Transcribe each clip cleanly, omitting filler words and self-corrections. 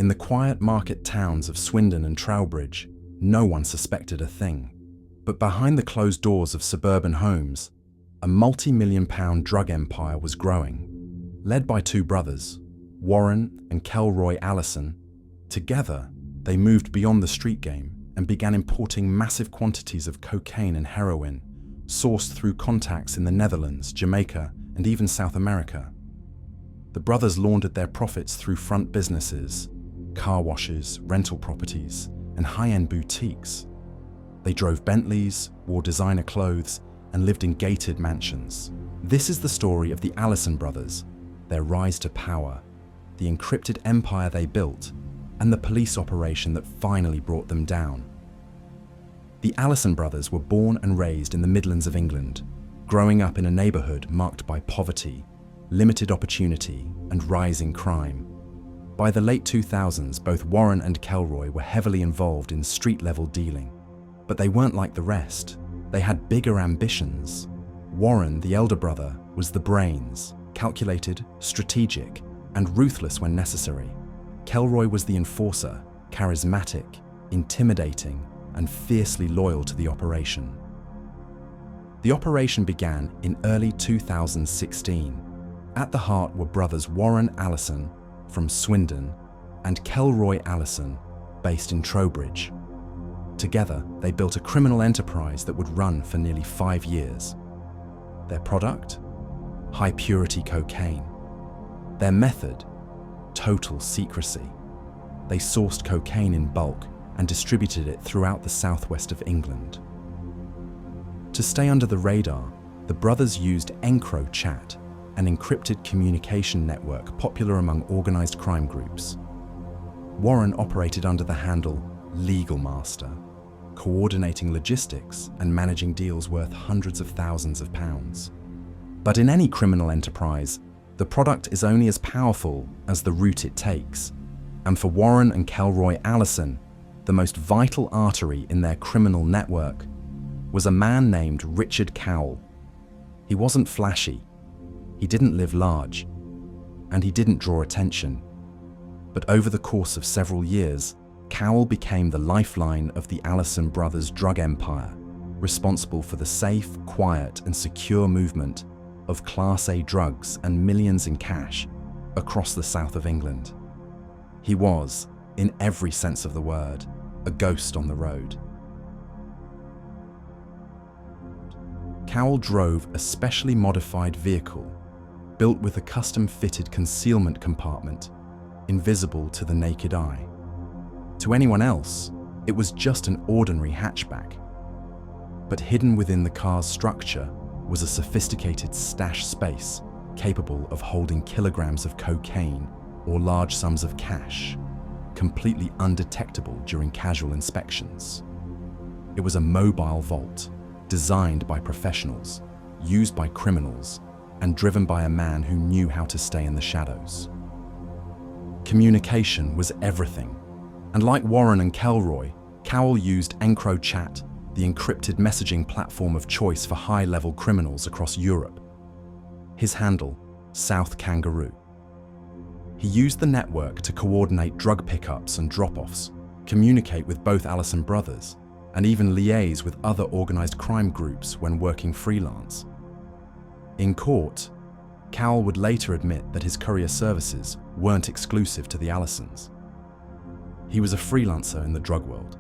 In the quiet market towns of Swindon and Trowbridge, no one suspected a thing. But behind the closed doors of suburban homes, a multi-million-pound drug empire was growing. Led by two brothers, Warren and Kelroy Allison, together they moved beyond the street game and began importing massive quantities of cocaine and heroin, sourced through contacts in the Netherlands, Jamaica, and even South America. The brothers laundered their profits through front businesses, car washes, rental properties, and high-end boutiques. They drove Bentleys, wore designer clothes, and lived in gated mansions. This is the story of the Allison brothers, their rise to power, the encrypted empire they built, and the police operation that finally brought them down. The Allison brothers were born and raised in the Midlands of England, growing up in a neighborhood marked by poverty, limited opportunity, and rising crime. By the late 2000s, both Warren and Kelroy were heavily involved in street-level dealing. But they weren't like the rest. They had bigger ambitions. Warren, the elder brother, was the brains, calculated, strategic, and ruthless when necessary. Kelroy was the enforcer, charismatic, intimidating, and fiercely loyal to the operation. The operation began in early 2016. At the heart were brothers Warren Allison from Swindon and Kelroy Allison, based in Trowbridge. Together, they built a criminal enterprise that would run for nearly 5 years. Their product? High-purity cocaine. Their method? Total secrecy. They sourced cocaine in bulk and distributed it throughout the southwest of England. To stay under the radar, the brothers used EncroChat, an encrypted communication network popular among organized crime groups. Warren operated under the handle Legal Master, coordinating logistics and managing deals worth hundreds of thousands of pounds. But in any criminal enterprise, the product is only as powerful as the route it takes. And for Warren and Kelroy Allison, the most vital artery in their criminal network was a man named Richard Cowell. He wasn't flashy, he didn't live large, and he didn't draw attention. But over the course of several years, Cowell became the lifeline of the Allison brothers' drug empire, responsible for the safe, quiet, and secure movement of Class A drugs and millions in cash across the south of England. He was, in every sense of the word, a ghost on the road. Cowell drove a specially modified vehicle, built with a custom-fitted concealment compartment, invisible to the naked eye. To anyone else, it was just an ordinary hatchback. But hidden within the car's structure was a sophisticated stash space capable of holding kilograms of cocaine or large sums of cash, completely undetectable during casual inspections. It was a mobile vault, designed by professionals, used by criminals, and driven by a man who knew how to stay in the shadows. Communication was everything, and like Warren and Kelroy, Cowell used EncroChat, the encrypted messaging platform of choice for high-level criminals across Europe. His handle, South Kangaroo. He used the network to coordinate drug pickups and drop-offs, communicate with both Allison brothers, and even liaise with other organized crime groups when working freelance. In court, Cowell would later admit that his courier services weren't exclusive to the Allisons. He was a freelancer in the drug world,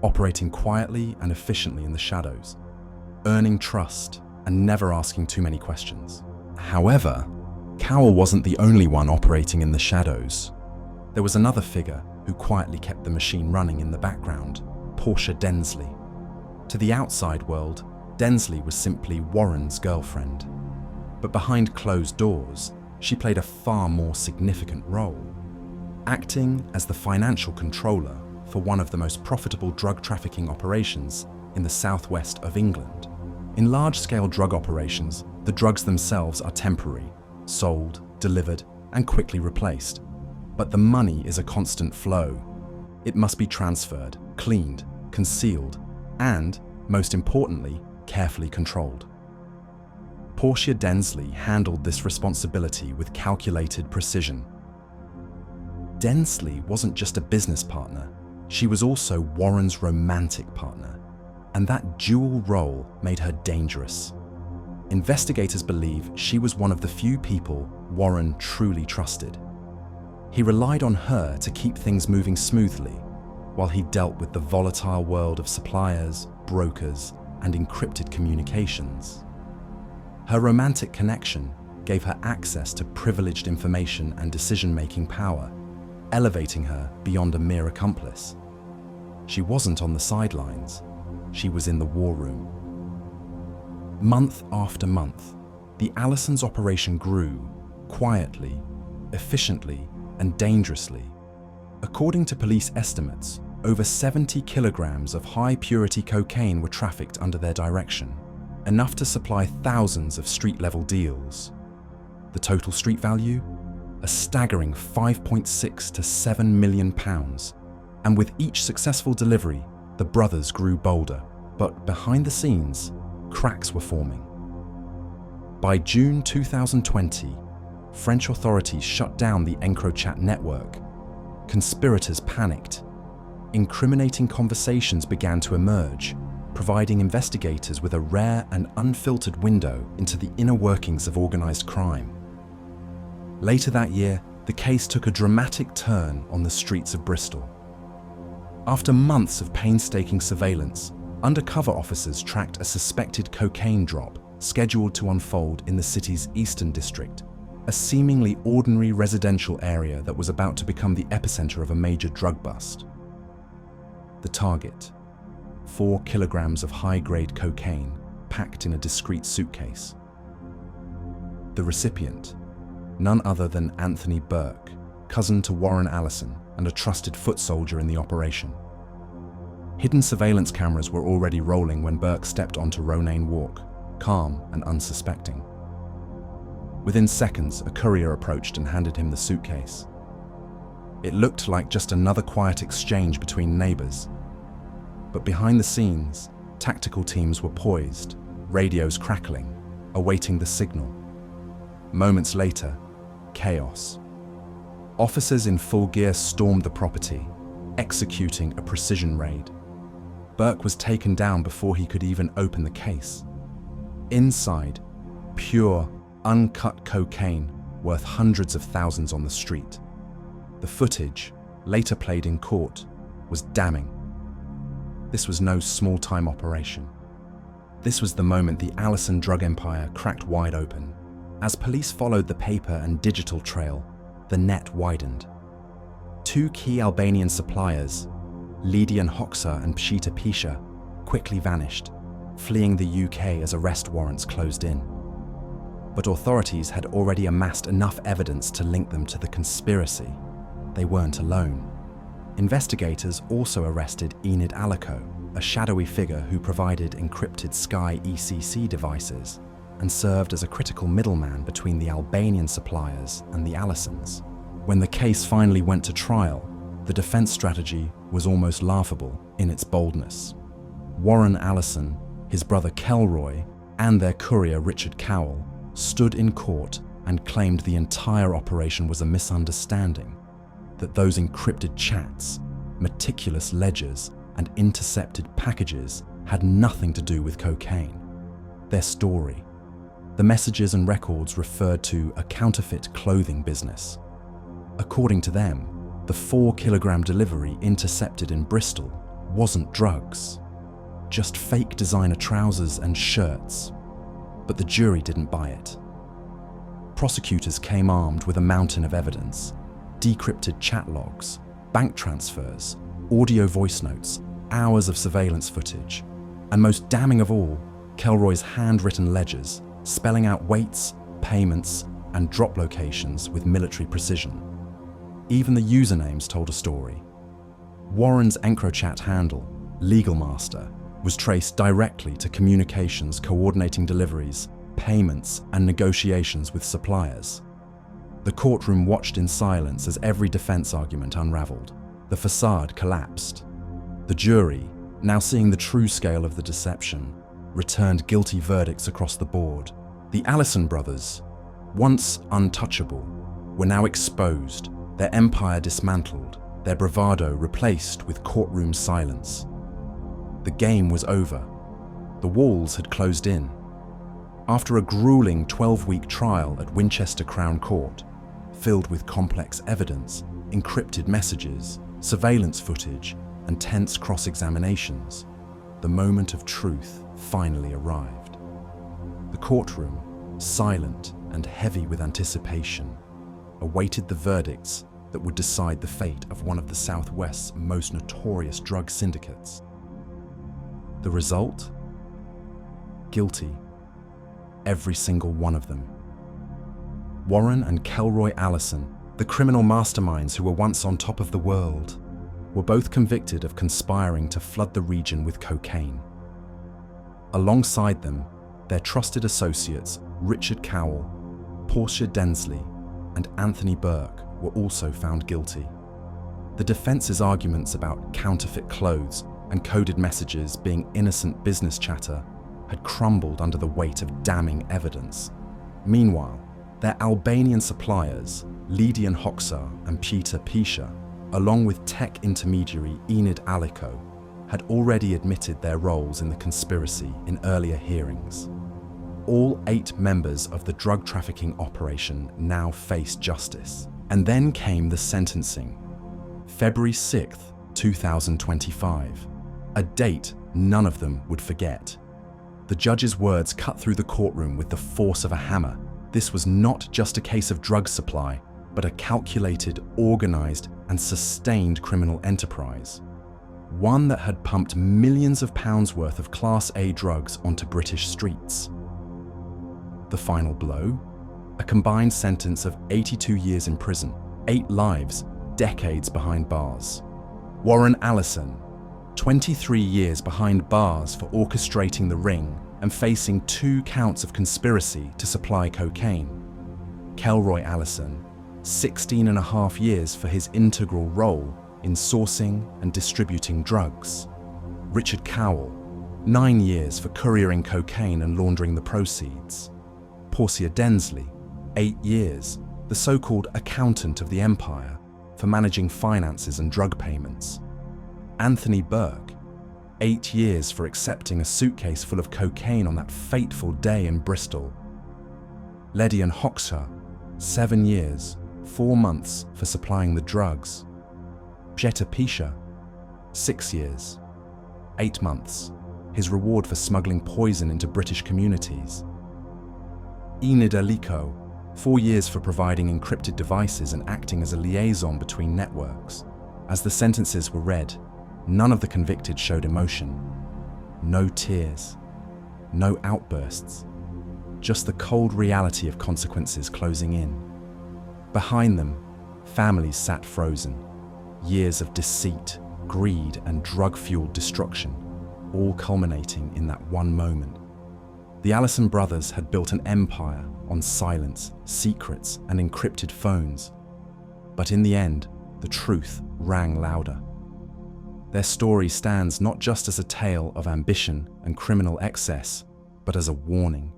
operating quietly and efficiently in the shadows, earning trust and never asking too many questions. However, Cowell wasn't the only one operating in the shadows. There was another figure who quietly kept the machine running in the background, Portia Densley. To the outside world, Densley was simply Warren's girlfriend. But behind closed doors, she played a far more significant role, acting as the financial controller for one of the most profitable drug trafficking operations in the southwest of England. In large-scale drug operations, the drugs themselves are temporary, sold, delivered, and quickly replaced. But the money is a constant flow. It must be transferred, cleaned, concealed, and, most importantly, carefully controlled. Portia Densley handled this responsibility with calculated precision. Densley wasn't just a business partner, she was also Warren's romantic partner, and that dual role made her dangerous. Investigators believe she was one of the few people Warren truly trusted. He relied on her to keep things moving smoothly, while he dealt with the volatile world of suppliers, brokers, and encrypted communications. Her romantic connection gave her access to privileged information and decision-making power, elevating her beyond a mere accomplice. She wasn't on the sidelines, she was in the war room. Month after month, the Allisons' operation grew, quietly, efficiently, and dangerously. According to police estimates, over 70 kilograms of high-purity cocaine were trafficked under their direction, enough to supply thousands of street-level deals. The total street value? A staggering £5.6 to £7 million. And with each successful delivery, the brothers grew bolder. But behind the scenes, cracks were forming. By June 2020, French authorities shut down the encrypted network. Conspirators panicked. Incriminating conversations began to emerge, providing investigators with a rare and unfiltered window into the inner workings of organized crime. Later that year, the case took a dramatic turn on the streets of Bristol. After months of painstaking surveillance, undercover officers tracked a suspected cocaine drop scheduled to unfold in the city's Eastern District, a seemingly ordinary residential area that was about to become the epicenter of a major drug bust. The target: 4 kilograms of high-grade cocaine packed in a discreet suitcase. The recipient: none other than Anthony Burke, cousin to Warren Allison and a trusted foot soldier in the operation. Hidden surveillance cameras were already rolling when Burke stepped onto Ronaine Walk, calm and unsuspecting. Within seconds, a courier approached and handed him the suitcase. It looked like just another quiet exchange between neighbors. But behind the scenes, tactical teams were poised, radios crackling, awaiting the signal. Moments later, chaos. Officers in full gear stormed the property, executing a precision raid. Burke was taken down before he could even open the case. Inside, pure, uncut cocaine worth hundreds of thousands on the street. The footage, later played in court, was damning. This was no small-time operation. This was the moment the Allison drug empire cracked wide open. As police followed the paper and digital trail, the net widened. 2 key Albanian suppliers, Lidian Hoxha and Pshita Pisha, quickly vanished, fleeing the UK as arrest warrants closed in. But authorities had already amassed enough evidence to link them to the conspiracy. They weren't alone. Investigators also arrested Enid Alico, a shadowy figure who provided encrypted Sky ECC devices and served as a critical middleman between the Albanian suppliers and the Allisons. When the case finally went to trial, the defense strategy was almost laughable in its boldness. Warren Allison, his brother Kelroy, and their courier Richard Cowell stood in court and claimed the entire operation was a misunderstanding, that those encrypted chats, meticulous ledgers, and intercepted packages had nothing to do with cocaine. Their story, the messages and records referred to a counterfeit clothing business. According to them, the 4-kilogram delivery intercepted in Bristol wasn't drugs, just fake designer trousers and shirts. But the jury didn't buy it. Prosecutors came armed with a mountain of evidence: decrypted chat logs, bank transfers, audio voice notes, hours of surveillance footage, and most damning of all, Kelroy's handwritten ledgers spelling out weights, payments, and drop locations with military precision. Even the usernames told a story. Warren's EncroChat handle, Legal Master, was traced directly to communications coordinating deliveries, payments, and negotiations with suppliers. The courtroom watched in silence as every defense argument unraveled. The facade collapsed. The jury, now seeing the true scale of the deception, returned guilty verdicts across the board. The Allison brothers, once untouchable, were now exposed, Their empire dismantled, their bravado replaced with courtroom silence. The game was over. The walls had closed in. After a grueling 12-week trial at Winchester Crown Court, filled with complex evidence, encrypted messages, surveillance footage, and tense cross-examinations, the moment of truth finally arrived. The courtroom, silent and heavy with anticipation, awaited the verdicts that would decide the fate of one of the Southwest's most notorious drug syndicates. The result? Guilty. Every single one of them. Warren and Kelroy Allison, the criminal masterminds who were once on top of the world, were both convicted of conspiring to flood the region with cocaine. Alongside them, their trusted associates Richard Cowell, Portia Densley, and Anthony Burke were also found guilty. The defense's arguments about counterfeit clothes and coded messages being innocent business chatter had crumbled under the weight of damning evidence. Meanwhile, their Albanian suppliers, Lydian Hoxha and Peter Pisha, along with tech intermediary Enid Aliko, had already admitted their roles in the conspiracy in earlier hearings. All 8 members of the drug trafficking operation now faced justice. And then came the sentencing. February 6th, 2025, a date none of them would forget. The judge's words cut through the courtroom with the force of a hammer. This was not just a case of drug supply, but a calculated, organized, and sustained criminal enterprise. One that had pumped millions of pounds worth of Class A drugs onto British streets. The final blow? A combined sentence of 82 years in prison, 8 lives, decades behind bars. Warren Allison, 23 years behind bars for orchestrating the ring and facing 2 counts of conspiracy to supply cocaine. Kelroy Allison, 16.5 years for his integral role in sourcing and distributing drugs. Richard Cowell, 9 years for couriering cocaine and laundering the proceeds. Portia Densley, 8 years, the so-called accountant of the empire, for managing finances and drug payments. Anthony Burke, 8 years for accepting a suitcase full of cocaine on that fateful day in Bristol. Lydian Hoxha, 7 years, 4 months for supplying the drugs. Peter Pisha, 6 years, 8 months, his reward for smuggling poison into British communities. Enid Aliko, 4 years for providing encrypted devices and acting as a liaison between networks. As the sentences were read, none of the convicted showed emotion. No tears, no outbursts, just the cold reality of consequences closing in. Behind them, families sat frozen, years of deceit, greed, and drug-fueled destruction, all culminating in that one moment. The Allison brothers had built an empire on silence, secrets, and encrypted phones. But in the end, the truth rang louder. Their story stands not just as a tale of ambition and criminal excess, but as a warning.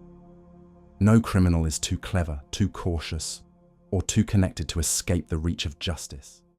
No criminal is too clever, too cautious, or too connected to escape the reach of justice.